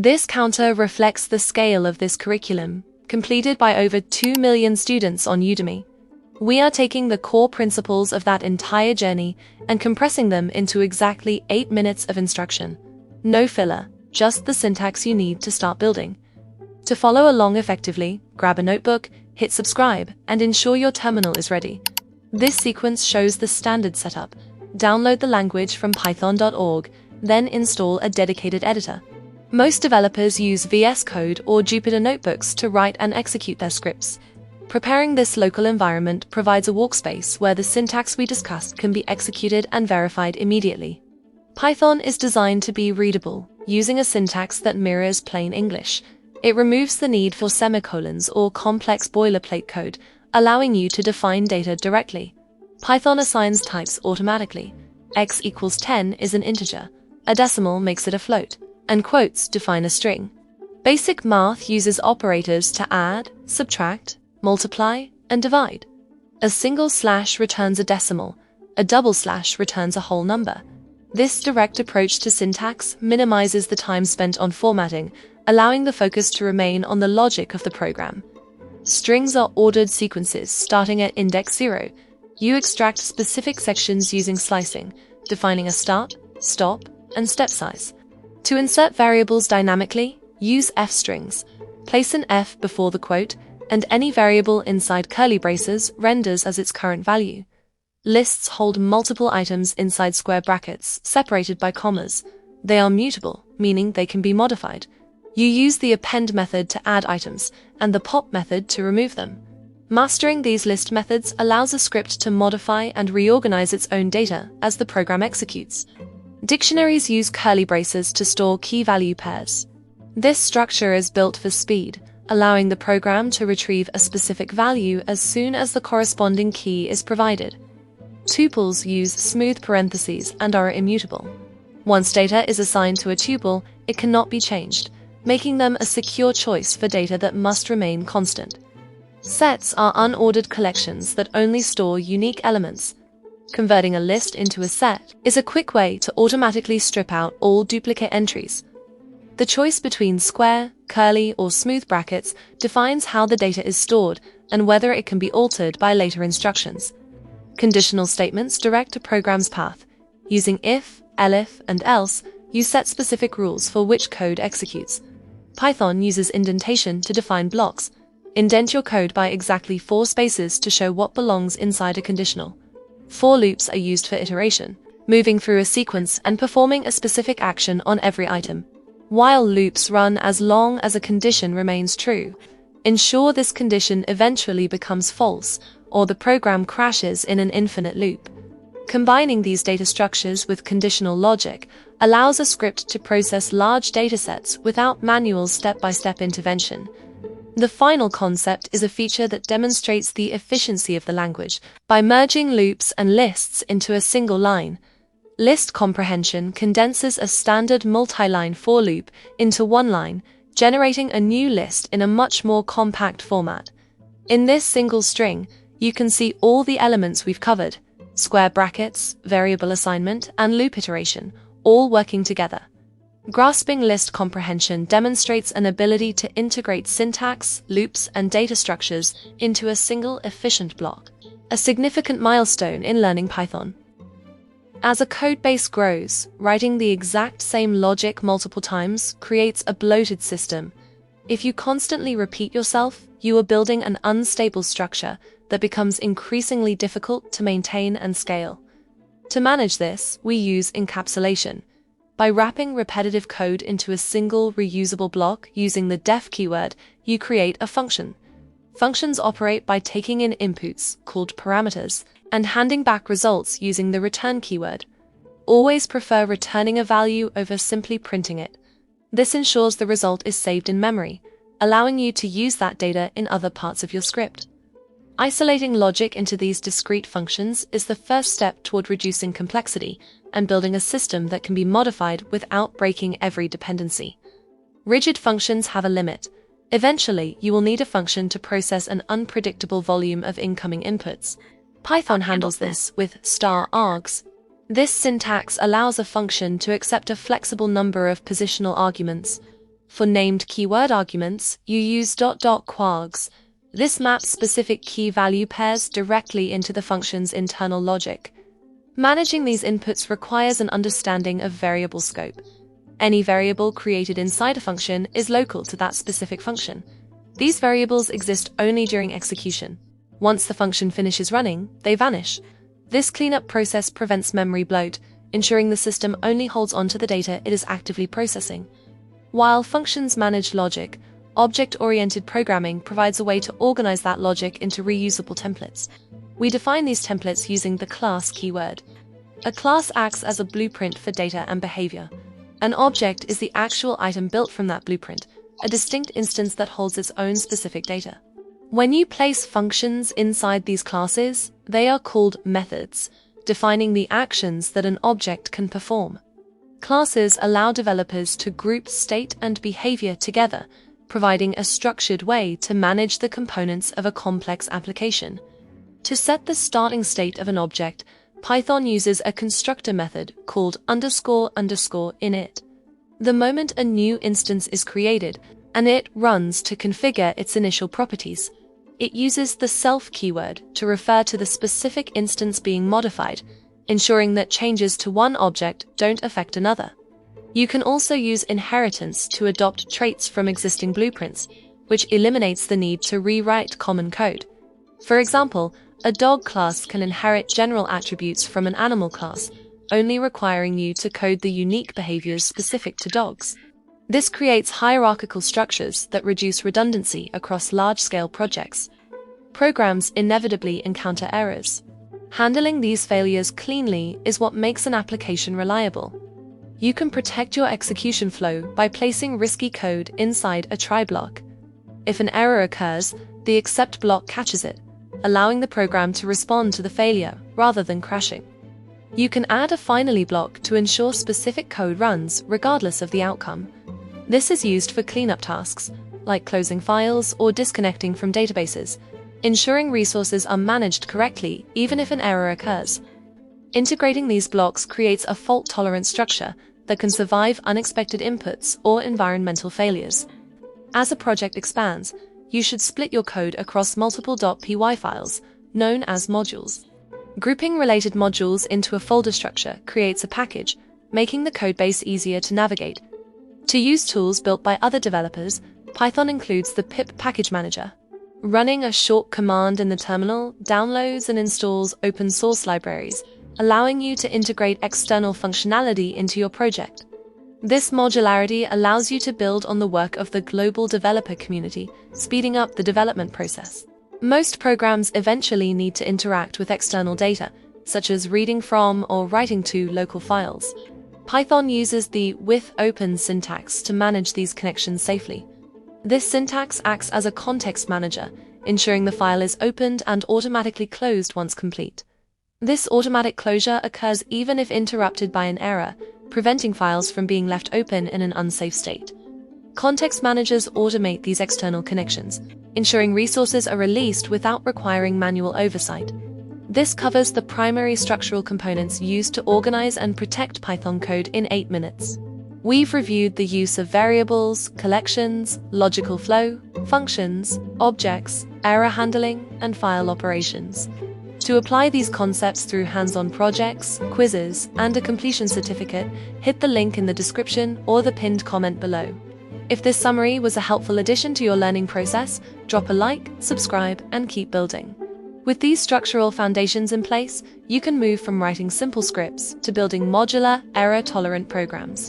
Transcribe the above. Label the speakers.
Speaker 1: This counter reflects the scale of this curriculum, completed by over 2 million students on Udemy. We are taking the core principles of that entire journey and compressing them into exactly 8 minutes of instruction. No filler, just the syntax you need to start building. To follow along effectively, grab a notebook, hit subscribe, and ensure your terminal is ready. This sequence shows the standard setup. Download the language from python.org, then install a dedicated editor. Most developers use VS Code or Jupyter notebooks to write and execute their scripts. Preparing this local environment provides a workspace where the syntax we discussed can be executed and verified immediately. Python is designed to be readable, using a syntax that mirrors plain English. It removes the need for semicolons or complex boilerplate code, allowing you to define data directly. Python assigns types automatically. X equals 10 is an integer. A decimal makes it a float, and quotes define a string. Basic math uses operators to add, subtract, multiply, and divide. A single slash returns a decimal. A double slash returns a whole number. This direct approach to syntax minimizes the time spent on formatting, allowing the focus to remain on the logic of the program. Strings are ordered sequences starting at index 0. You extract specific sections using slicing, defining a start, stop, and step size. To insert variables dynamically, use F strings. Place an F before the quote, and any variable inside curly braces renders as its current value. Lists hold multiple items inside square brackets, separated by commas. They are mutable, meaning they can be modified. You use the append method to add items, and the pop method to remove them. Mastering these list methods allows a script to modify and reorganize its own data as the program executes. Dictionaries use curly braces to store key-value pairs. This structure is built for speed, allowing the program to retrieve a specific value as soon as the corresponding key is provided. Tuples use smooth parentheses and are immutable. Once data is assigned to a tuple, it cannot be changed, making them a secure choice for data that must remain constant. Sets are unordered collections that only store unique elements. Converting a list into a set is a quick way to automatically strip out all duplicate entries. The choice between square, curly, or smooth brackets defines how the data is stored and whether it can be altered by later instructions. Conditional statements direct a program's path. Using if, elif, and else, you set specific rules for which code executes. Python uses indentation to define blocks. Indent your code by exactly 4 spaces to show what belongs inside a conditional. For loops are used for iteration, moving through a sequence and performing a specific action on every item. While loops run as long as a condition remains true. Ensure this condition eventually becomes false, or the program crashes in an infinite loop. Combining these data structures with conditional logic allows a script to process large datasets without manual step-by-step intervention. The final concept is a feature that demonstrates the efficiency of the language by merging loops and lists into a single line. List comprehension condenses a standard multi-line for loop into one line, generating a new list in a much more compact format. In this single string, you can see all the elements we've covered: square brackets, variable assignment, and loop iteration, all working together. Grasping list comprehension demonstrates an ability to integrate syntax, loops, and data structures into a single efficient block, a significant milestone in learning Python. As a codebase grows, writing the exact same logic multiple times creates a bloated system. If you constantly repeat yourself, you are building an unstable structure that becomes increasingly difficult to maintain and scale. To manage this, we use encapsulation. By wrapping repetitive code into a single reusable block using the def keyword, you create a function. Functions operate by taking in inputs, called parameters, and handing back results using the return keyword. Always prefer returning a value over simply printing it. This ensures the result is saved in memory, allowing you to use that data in other parts of your script. Isolating logic into these discrete functions is the first step toward reducing complexity and building a system that can be modified without breaking every dependency. Rigid functions have a limit. Eventually, you will need a function to process an unpredictable volume of incoming inputs. Python handles this with *args. This syntax allows a function to accept a flexible number of positional arguments. For named keyword arguments, you use ... quargs. This maps specific key-value pairs directly into the function's internal logic. Managing these inputs requires an understanding of variable scope. Any variable created inside a function is local to that specific function. These variables exist only during execution. Once the function finishes running, they vanish. This cleanup process prevents memory bloat, ensuring the system only holds on to the data it is actively processing. While functions manage logic, object-oriented programming provides a way to organize that logic into reusable templates. We define these templates using the class keyword. A class acts as a blueprint for data and behavior. An object is the actual item built from that blueprint, a distinct instance that holds its own specific data. When you place functions inside these classes, they are called methods, defining the actions that an object can perform. Classes allow developers to group state and behavior together, providing a structured way to manage the components of a complex application. To set the starting state of an object, Python uses a constructor method called __init. The moment a new instance is created, and it runs to configure its initial properties. It uses the self keyword to refer to the specific instance being modified, ensuring that changes to one object don't affect another. You can also use inheritance to adopt traits from existing blueprints, which eliminates the need to rewrite common code. For example, a dog class can inherit general attributes from an animal class, only requiring you to code the unique behaviors specific to dogs. This creates hierarchical structures that reduce redundancy across large-scale projects. Programs inevitably encounter errors. Handling these failures cleanly is what makes an application reliable. You can protect your execution flow by placing risky code inside a try block. If an error occurs, the except block catches it, allowing the program to respond to the failure rather than crashing. You can add a finally block to ensure specific code runs regardless of the outcome. This is used for cleanup tasks, like closing files or disconnecting from databases, ensuring resources are managed correctly even if an error occurs. Integrating these blocks creates a fault-tolerant structure that can survive unexpected inputs or environmental failures. As a project expands, you should split your code across multiple .py files, known as modules. Grouping related modules into a folder structure creates a package, making the codebase easier to navigate. To use tools built by other developers, Python includes the pip package manager. Running a short command in the terminal downloads and installs open source libraries, allowing you to integrate external functionality into your project. This modularity allows you to build on the work of the global developer community, speeding up the development process. Most programs eventually need to interact with external data, such as reading from or writing to local files. Python uses the with open syntax to manage these connections safely. This syntax acts as a context manager, ensuring the file is opened and automatically closed once complete. This automatic closure occurs even if interrupted by an error, preventing files from being left open in an unsafe state. Context managers automate these external connections, ensuring resources are released without requiring manual oversight. This covers the primary structural components used to organize and protect Python code in 8 minutes. We've reviewed the use of variables, collections, logical flow, functions, objects, error handling, and file operations. To apply these concepts through hands-on projects, quizzes, and a completion certificate, hit the link in the description or the pinned comment below. If this summary was a helpful addition to your learning process, drop a like, subscribe, and keep building. With these structural foundations in place, you can move from writing simple scripts to building modular, error-tolerant programs.